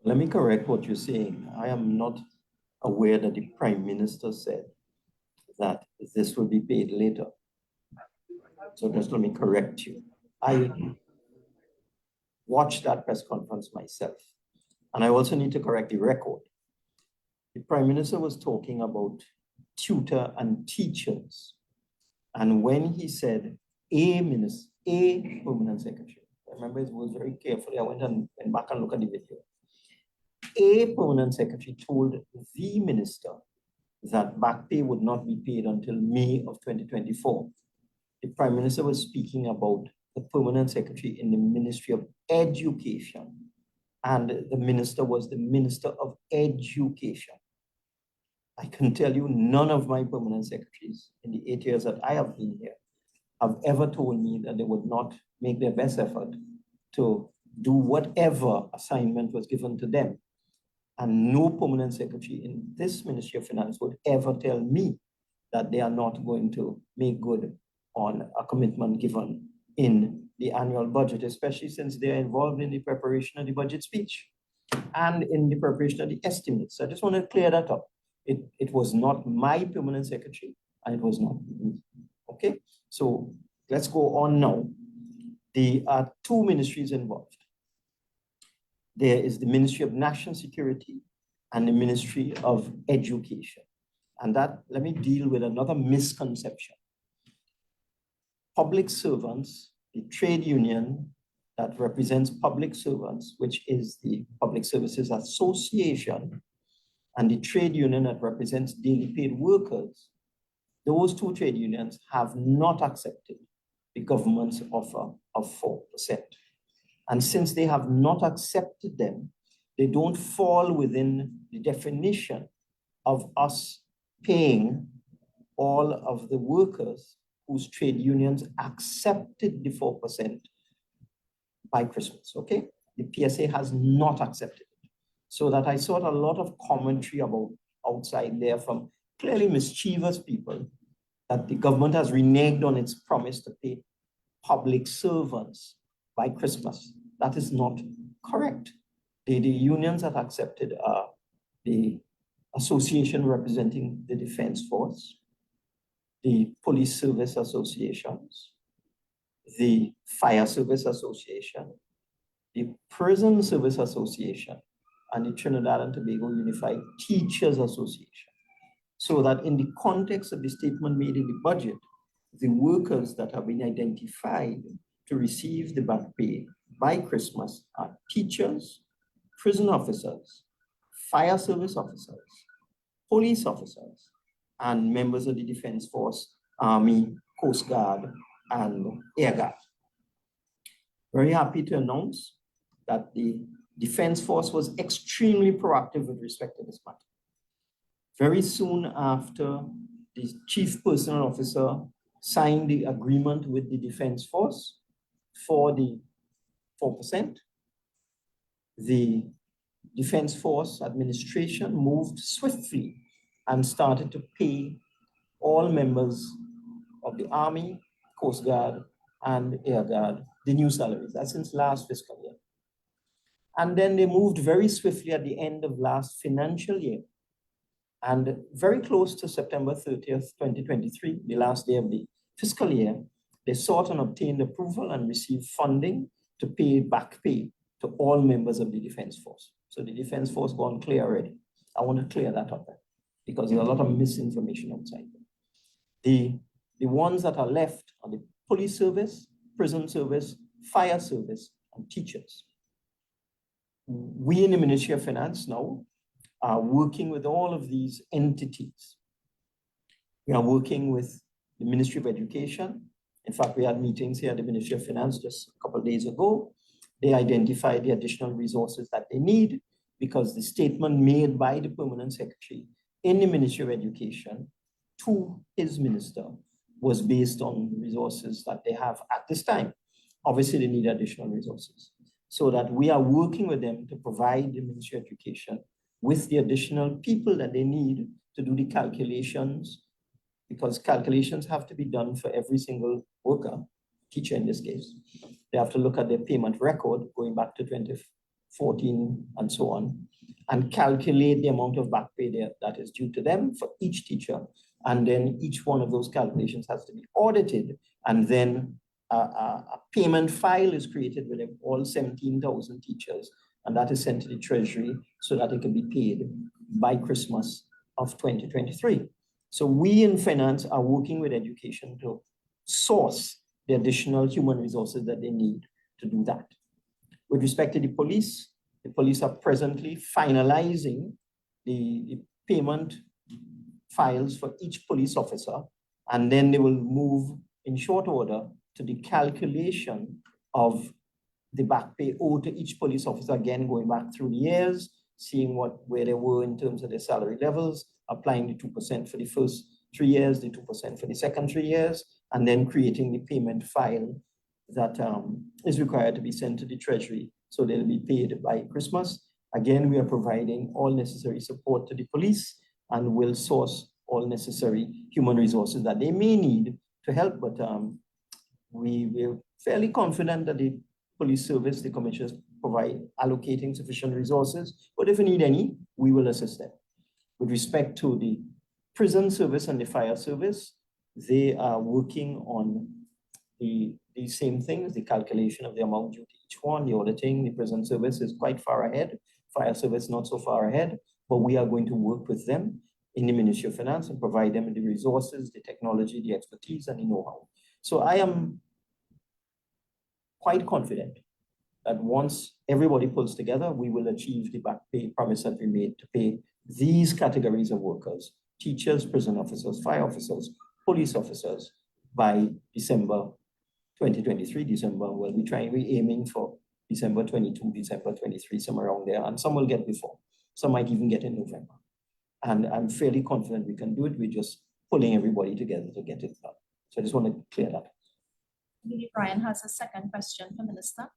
Let me correct what you're saying. I am not aware that the Prime Minister said that this will be paid later. So just let me correct you. I watched that press conference myself. And I also need to correct the record. The Prime Minister was talking about tutor and teachers. And when he said a permanent secretary, I remember it was very carefully. I went back and looked at the video. A permanent secretary told the minister that back pay would not be paid until May of 2024. The Prime Minister was speaking about the permanent secretary in the Ministry of Education, and the minister was the Minister of Education. I can tell you none of my permanent secretaries in the 8 years that I have been here have ever told me that they would not make their best effort to do whatever assignment was given to them. And no permanent secretary in this Ministry of Finance would ever tell me that they are not going to make good on a commitment given in the annual budget, especially since they are involved in the preparation of the budget speech and in the preparation of the estimates. So I just want to clear that up. It was not my permanent secretary, and it was not me. Okay, so let's go on now. There are two ministries involved. There is the Ministry of National Security and the Ministry of Education. And that, let me deal with another misconception. Public servants, the trade union that represents public servants, which is the Public Services Association, and the trade union that represents daily paid workers, those two trade unions have not accepted the government's offer of 4%. And since they have not accepted them, they don't fall within the definition of us paying all of the workers whose trade unions accepted the 4% by Christmas, okay? The PSA has not accepted it. So that I saw a lot of commentary about outside there from clearly mischievous people that the government has reneged on its promise to pay public servants by Christmas. That is not correct. The unions that accepted are the association representing the Defense Force, the Police Service Associations, the Fire Service Association, the Prison Service Association, and the Trinidad and Tobago Unified Teachers Association. So that in the context of the statement made in the budget, the workers that have been identified to receive the back pay by Christmas are teachers, prison officers, fire service officers, police officers, and members of the Defense Force, Army, Coast Guard, and Air Guard. Very happy to announce that the Defense Force was extremely proactive with respect to this matter. Very soon after the Chief Personnel Officer signed the agreement with the Defense Force for the 4%, the Defense Force administration moved swiftly and started to pay all members of the Army, Coast Guard, and Air Guard the new salaries. That's since last fiscal year. And then they moved very swiftly at the end of last financial year. And very close to September 30th, 2023, the last day of the fiscal year, they sought and obtained approval and received funding to pay back pay to all members of the Defense Force. So the Defense Force gone clear already. I want to clear that up there because there's a lot of misinformation outside there. The ones that are left are the police service, prison service, fire service, and teachers. We in the Ministry of Finance now are working with all of these entities. We are working with the Ministry of Education. In fact, we had meetings here at the Ministry of Finance just a couple of days ago. They identified the additional resources that they need because the statement made by the Permanent Secretary in the Ministry of Education to his minister was based on the resources that they have at this time. Obviously, they need additional resources. So that we are working with them to provide the Ministry of Education with the additional people that they need to do the calculations, because calculations have to be done for every single worker, teacher in this case. They have to look at their payment record going back to 14, and so on, and calculate the amount of back pay that is due to them for each teacher. And then each one of those calculations has to be audited. And then a payment file is created with all 17,000 teachers. And that is sent to the Treasury so that it can be paid by Christmas of 2023. So we in finance are working with education to source the additional human resources that they need to do that. With respect to the police are presently finalizing the payment files for each police officer, and then they will move in short order to the calculation of the back pay owed to each police officer, again, going back through the years, seeing where they were in terms of their salary levels, applying the 2% for the first 3 years, the 2% for the second 3 years, and then creating the payment file that is required to be sent to the Treasury so they'll be paid by Christmas. Again, we are providing all necessary support to the police and will source all necessary human resources that they may need to help. But we're fairly confident that the police service, the commissioners provide allocating sufficient resources, but if we need any, we will assist them. With respect to the prison service and the fire service, they are working on the same things, the calculation of the amount due to each one, the auditing. The prison service is quite far ahead, fire service not so far ahead, but we are going to work with them in the Ministry of Finance and provide them with the resources, the technology, the expertise, and the know-how. So I am quite confident that once everybody pulls together, we will achieve the back pay promise that we made to pay these categories of workers: teachers, prison officers, fire officers, police officers, by December 2023, we're aiming for December 22, December 23, somewhere around there, and some will get before. Some might even get in November. And I'm fairly confident we can do it. We're just pulling everybody together to get it done. So I just want to clear that. Brian has a second question for Minister.